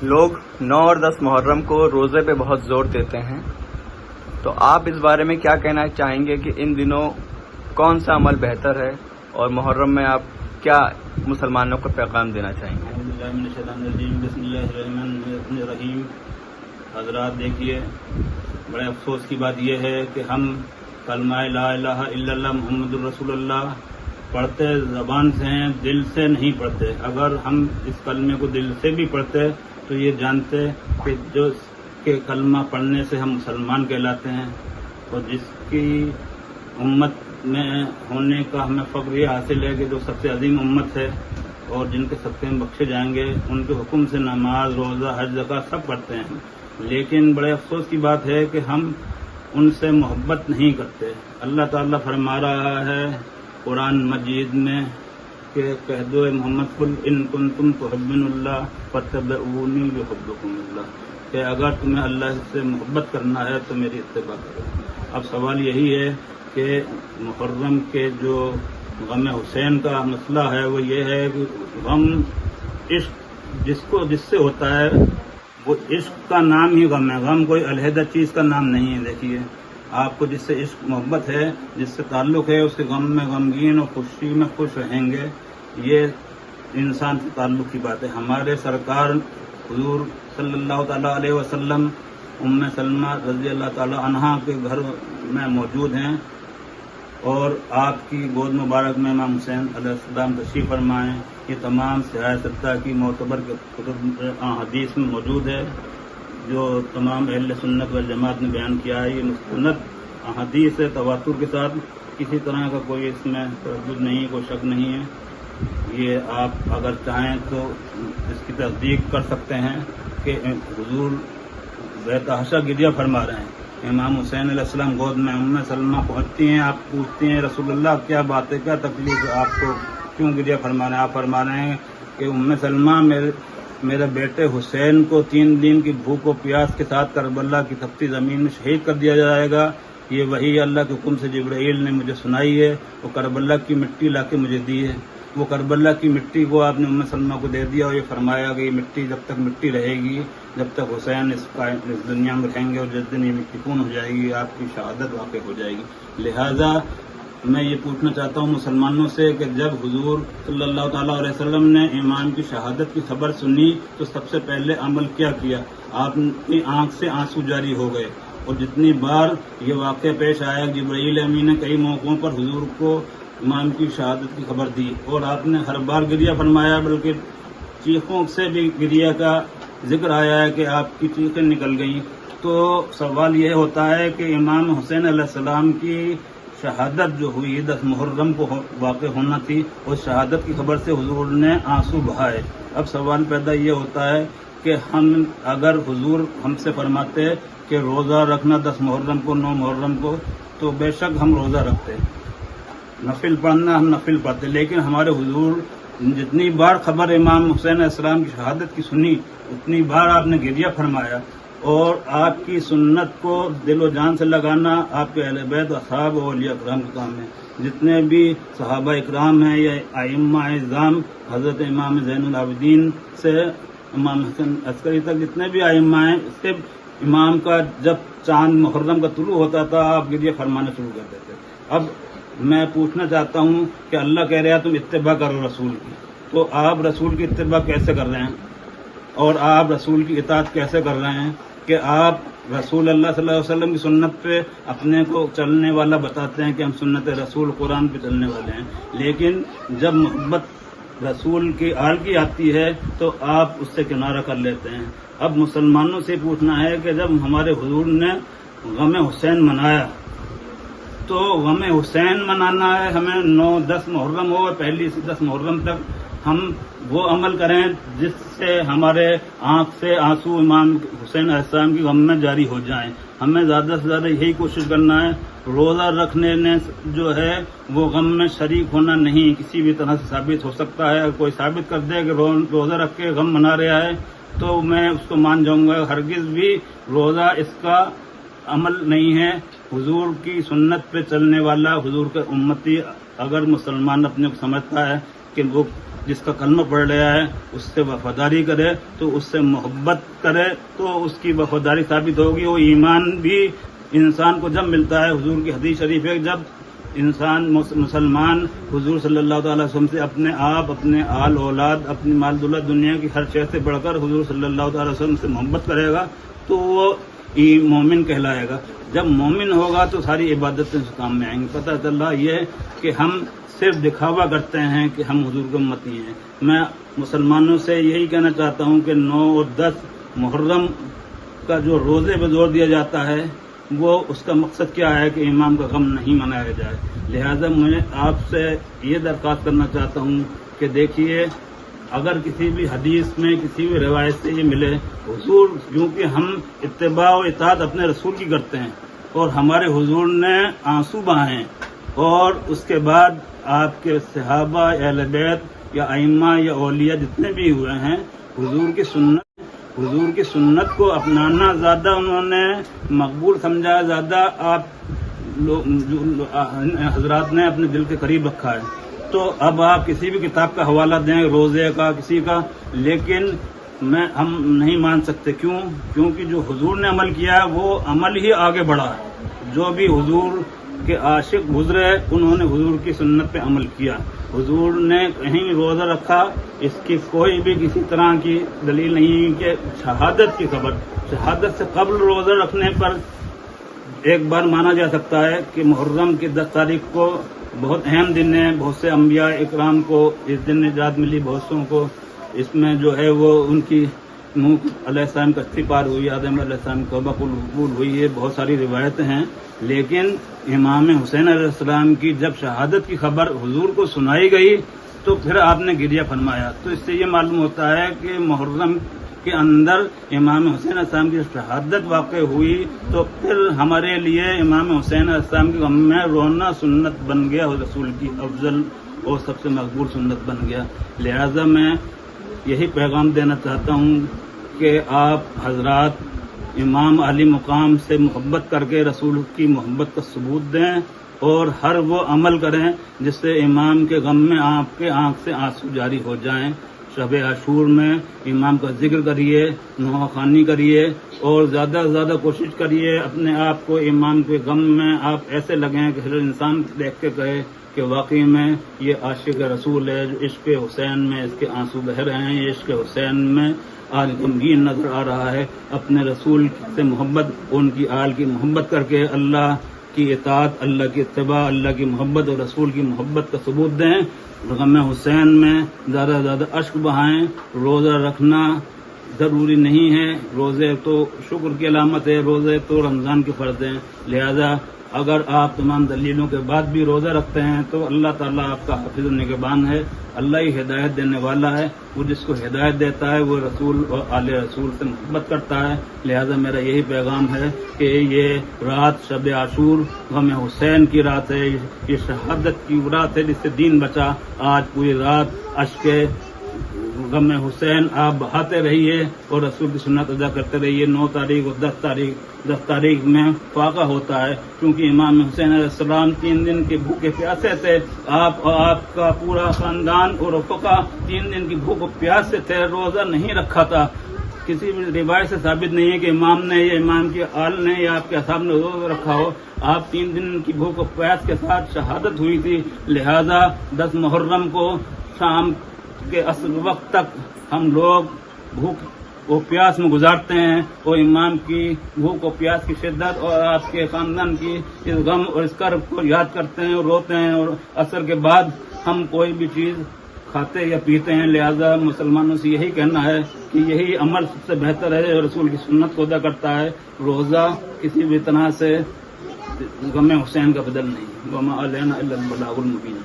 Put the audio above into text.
لوگ 9 اور 10 محرم کو روزے پہ بہت زور دیتے ہیں، تو آپ اس بارے میں کیا کہنا چاہیں گے کہ ان دنوں کون سا عمل بہتر ہے اور محرم میں آپ کیا مسلمانوں کو پیغام دینا چاہیں گے؟ بسم اللہ الرحمن الرحیم۔ حضرات دیکھیے، بڑے افسوس کی بات یہ ہے کہ ہم کلمہ لا الہ الا اللہ محمد الرسول اللہ پڑھتے زبان سے ہیں، دل سے نہیں پڑھتے۔ اگر ہم اس کلمے کو دل سے بھی پڑھتے تو یہ جانتے کہ کلمہ پڑھنے سے ہم مسلمان کہلاتے ہیں، اور جس کی امت میں ہونے کا ہمیں فخر یہ حاصل ہے کہ جو سب سے عظیم امت ہے اور جن کے صدقے میں بخشے جائیں گے، ان کے حکم سے نماز، روزہ، حج، زکوٰۃ سب پڑھتے ہیں، لیکن بڑے افسوس کی بات ہے کہ ہم ان سے محبت نہیں کرتے۔ اللہ تعالیٰ فرما رہا ہے قرآن مجید میں کہ کہہ دو اے محمد قل ان کنتم تحبون اللہ فاتبعونی یحببکم اللہ، کہ اگر تمہیں اللہ سے محبت کرنا ہے تو میری اتباع کرو۔ اب سوال یہی ہے کہ محرم کے جو غم حسین کا مسئلہ ہے وہ یہ ہے کہ غم عشق جس سے ہوتا ہے وہ عشق کا نام ہی غم ہے، غم کوئی علیحدہ چیز کا نام نہیں ہے۔ دیکھیے، آپ کو جس سے عشق محبت ہے، جس سے تعلق ہے، اس کے غم میں غمگین اور خوشی میں خوش رہیں گے، یہ انسان سے تعلق کی بات ہے۔ ہمارے سرکار حضور صلی اللہ تعالیٰ علیہ وسلم ام سلمہ رضی اللہ تعالیٰ عنہا کے گھر میں موجود ہیں، اور آپ کی گود مبارک میں امام حسین علیہ السلام تشریف فرمائیں۔ یہ تمام سیاہ ستہ کی معتبر کتب حدیث میں موجود ہے، جو تمام اہل سنت والجماعت نے بیان کیا ہے۔ یہ مستند حدیث ہے تواتر کے ساتھ، کسی طرح کا کوئی اس میں تردد نہیں، کوئی شک نہیں ہے۔ یہ آپ اگر چاہیں تو اس کی تصدیق کر سکتے ہیں کہ حضور بے تحاشا گریہ فرما رہے ہیں۔ امام حسین علیہ السلام گود میں ام سلمہ پہنچتی ہیں، آپ پوچھتی ہیں رسول اللہ کیا بات ہے، کیا تکلیف ہے آپ کو، کیوں گریہ فرما رہے ہیں؟ آپ فرما رہے ہیں کہ ام سلمہ میرے بیٹے حسین کو 3 دن کی بھوک و پیاس کے ساتھ کربلا کی تپتی زمین میں شہید کر دیا جائے گا۔ یہ وحی اللہ کے حکم سے جبرائیل نے مجھے سنائی ہے، وہ کربلا کی مٹی لا کے مجھے دی ہے۔ وہ کربلا کی مٹی کو آپ نے ام سلمہ کو دے دیا، اور یہ فرمایا کہ یہ مٹی جب تک مٹی رہے گی، جب تک حسین اس دنیا میں رہیں گے، اور جس دن یہ مٹی خون ہو جائے گی آپ کی شہادت واقع ہو جائے گی۔ لہذا میں یہ پوچھنا چاہتا ہوں مسلمانوں سے کہ جب حضور صلی اللہ تعالیٰ علیہ وسلم نے امام کی شہادت کی خبر سنی تو سب سے پہلے عمل کیا کیا؟ آپ کی آنکھ سے آنسو جاری ہو گئے، اور جتنی بار یہ واقعہ پیش آیا جبرائیل امین نے کئی موقعوں پر حضور کو امام کی شہادت کی خبر دی، اور آپ نے ہر بار گریہ فرمایا، بلکہ چیخوں سے بھی گریہ کا ذکر آیا ہے کہ آپ کی چیخیں نکل گئیں۔ تو سوال یہ ہوتا ہے کہ امام حسین علیہ السلام کی شہادت جو ہوئی 10 محرم کو واقع ہونا تھی، اس شہادت کی خبر سے حضور نے آنسو بہائے۔ اب سوال پیدا یہ ہوتا ہے کہ اگر حضور ہم سے فرماتے کہ روزہ رکھنا 10 محرم کو، 9 محرم کو، تو بے شک ہم روزہ رکھتے، نفل پڑھنا ہم نفل پڑھتے، لیکن ہمارے حضور جتنی بار خبر امام حسین علیہ السلام کی شہادت کی سنی، اتنی بار آپ نے گریہ فرمایا، اور آپ کی سنت کو دل و جان سے لگانا آپ کے اہل بیت، اصحاب و اولیاء کرام کا کام ہے۔ جتنے بھی صحابہ اکرام ہیں یا ائمہ اعظام، حضرت امام زین العابدین سے امام حسن عسکری تک جتنے بھی ائمہ ہیں، اس کے امام کا جب چاند محرم کا طلوع ہوتا تھا آپ گریہ فرمانا شروع کر دیتے۔ اب میں پوچھنا چاہتا ہوں کہ اللہ کہہ رہا ہے تم اتباع کرو رسول کی، تو آپ رسول کی اتباع کیسے کر رہے ہیں، اور آپ رسول کی اطاعت کیسے کر رہے ہیں کہ آپ رسول اللہ صلی اللہ علیہ وسلم کی سنت پہ اپنے کو چلنے والا بتاتے ہیں کہ ہم سنت رسول قرآن پہ چلنے والے ہیں، لیکن جب محبت رسول کی آل کی آتی ہے تو آپ اس سے کنارہ کر لیتے ہیں۔ اب مسلمانوں سے پوچھنا ہے کہ جب ہمارے حضور نے غم حسین منایا تو غم حسین منانا ہے، ہمیں 9-10 محرم ہو، پہلی سے 10 محرم تک ہم وہ عمل کریں جس سے ہمارے آنکھ سے آنسو امام حسین علیہ السلام کی غم میں جاری ہو جائیں۔ ہمیں زیادہ سے زیادہ یہی کوشش کرنا ہے، روزہ رکھنے نے جو ہے وہ غم میں شریک ہونا نہیں کسی بھی طرح سے ثابت ہو سکتا ہے۔ اگر کوئی ثابت کر دے کہ روزہ رکھ کے غم منا رہا ہے تو میں اس کو مان جاؤں گا۔ ہرگز بھی روزہ اس کا عمل نہیں ہے۔ حضور کی سنت پہ چلنے والا، حضور کا امتی اگر مسلمان اپنے کو سمجھتا ہے کہ کہ وہ جس کا کلمہ پڑھ رہا ہے اس سے وفاداری کرے تو اس سے محبت کرے تو اس کی وفاداری ثابت ہوگی. وہ ایمان بھی انسان کو جب ملتا ہے، حضور کی حدیث شریف ہے، جب انسان مسلمان حضور صلی اللہ تعالی وسلم سے اپنے آپ، اپنے آل اولاد، اپنی مال دولت، دنیا کی ہر شے سے بڑھ کر حضور صلی اللہ تعالی وسلم سے محبت کرے گا تو وہ مومن کہلائے گا. جب مومن ہوگا تو ساری عبادتیں اس کام میں آئیں گی. پتہ چلا یہ ہے کہ ہم صرف دکھاوا کرتے ہیں کہ ہم حضور کے امتی ہیں. میں مسلمانوں سے یہی کہنا چاہتا ہوں کہ 9 اور 10 محرم کا جو روزے پہ زور دیا جاتا ہے وہ اس کا مقصد کیا ہے کہ امام کا غم نہیں منایا جائے. لہذا میں آپ سے یہ درخواست کرنا چاہتا ہوں کہ دیکھیے، اگر کسی بھی حدیث میں کسی بھی روایت سے یہ ملے، حضور کیونکہ ہم اتباع و اطاعت اپنے رسول کی کرتے ہیں اور ہمارے حضور نے آنسو بہائے اور اس کے بعد آپ کے صحابہ، اہل بیت یا ائمہ یا اولیاء جتنے بھی ہوئے ہیں، حضور کی سنت کو اپنانا زیادہ انہوں نے مقبول سمجھا، زیادہ آپ حضرات نے اپنے دل کے قریب رکھا ہے. تو اب آپ کسی بھی کتاب کا حوالہ دیں، روزے کا، کسی کا، لیکن ہم نہیں مان سکتے. کیونکہ جو حضور نے عمل کیا ہے وہ عمل ہی آگے بڑھا ہے. جو بھی حضور کے عاشق گزرے انہوں نے حضور کی سنت پہ عمل کیا. حضور نے کہیں روزہ رکھا، اس کی کوئی بھی کسی طرح کی دلیل نہیں کہ شہادت کی خبر، شہادت سے قبل روزہ رکھنے پر ایک بار مانا جا سکتا ہے کہ محرم کی 10 تاریخ کو بہت اہم دن ہے. بہت سے انبیاء اکرام کو اس دن نجات ملی، بہت سوں کو اس میں جو ہے وہ ان کی نوح علیہ السلام کشتی پار ہوئی، آدم علیہ السلام کی توبہ قبول ہوئی ہے، بہت ساری روایتیں ہیں. لیکن امام حسین علیہ السلام کی جب شہادت کی خبر حضور کو سنائی گئی تو پھر آپ نے گریہ فرمایا. تو اس سے یہ معلوم ہوتا ہے کہ محرم کے اندر امام حسین علیہ السلام کی شہادت واقع ہوئی تو پھر ہمارے لیے امام حسین علیہ السلام کے غم میں رونا سنت بن گیا اور رسول کی افضل اور سب سے مقبول سنت بن گیا. لہذا میں یہی پیغام دینا چاہتا ہوں کہ آپ حضرات امام علی مقام سے محبت کر کے رسول کی محبت کا ثبوت دیں اور ہر وہ عمل کریں جس سے امام کے غم میں آپ کے آنکھ سے آنسو جاری ہو جائیں. شب عاشور میں امام کا ذکر کریے، نوحہ خوانی کریے اور زیادہ سے زیادہ کوشش کریے اپنے آپ کو امام کے غم میں آپ ایسے لگیں کہ ہر انسان دیکھ کے کہے کہ واقعی میں یہ عاشق رسول ہے، جو عشق حسین میں اس کے آنسو بہہ رہے ہیں، یہ عشق حسین میں آج غمگین نظر آ رہا ہے. اپنے رسول سے محبت، ان کی آل کی محبت کر کے اللہ کی اطاعت، اللہ کی اتباع، اللہ کی محبت اور رسول کی محبت کا ثبوت دیں. غم حسین میں زیادہ سے زیادہ اشک بہائیں. روزہ رکھنا ضروری نہیں ہے، روزے تو شکر کی علامت ہے، روزے تو رمضان کے فرض ہیں. لہذا اگر آپ تمام دلیلوں کے بعد بھی روزہ رکھتے ہیں تو اللہ تعالیٰ آپ کا حافظ و نگہبان ہے. اللہ ہی ہدایت دینے والا ہے، وہ جس کو ہدایت دیتا ہے وہ رسول اور آل رسول سے محبت کرتا ہے. لہذا میرا یہی پیغام ہے کہ یہ رات شب عاشور غم حسین کی رات ہے، یہ شہادت کی رات ہے جس سے دین بچا. آج پوری رات اشک غم حسین آپ بہاتے رہیے اور رسول کی سنت ادا کرتے رہیے. 9 تاریخ اور 10 تاریخ میں فاقہ ہوتا ہے کیونکہ امام حسین علیہ السلام 3 دن کے بھوکے پیاسے تھے. آپ اور آپ کا پورا خاندان اور رفقا 3 دن کی بھوک و پیاس سے تھے، روزہ نہیں رکھا تھا. کسی بھی روایت سے ثابت نہیں ہے کہ امام نے یا امام کے آل نے یا آپ کے اصحاب نے روزہ رکھا ہو. آپ 3 دن کی بھوک و پیاس کے ساتھ شہادت ہوئی تھی. لہذا 10 محرم کو شام کے عصر وقت تک ہم لوگ بھوک و پیاس میں گزارتے ہیں اور امام کی بھوک و پیاس کی شدت اور آپ کے خاندان کی اس غم اور اس کرب کو یاد کرتے ہیں اور روتے ہیں. اور عصر کے بعد ہم کوئی بھی چیز کھاتے یا پیتے ہیں. لہذا مسلمانوں سے یہی کہنا ہے کہ یہی عمل سب سے بہتر ہے جو رسول کی سنت کو ادا کرتا ہے. روزہ کسی بھی طرح سے غم حسین کا بدل نہیں. وما علینا الا البلاغ المبین.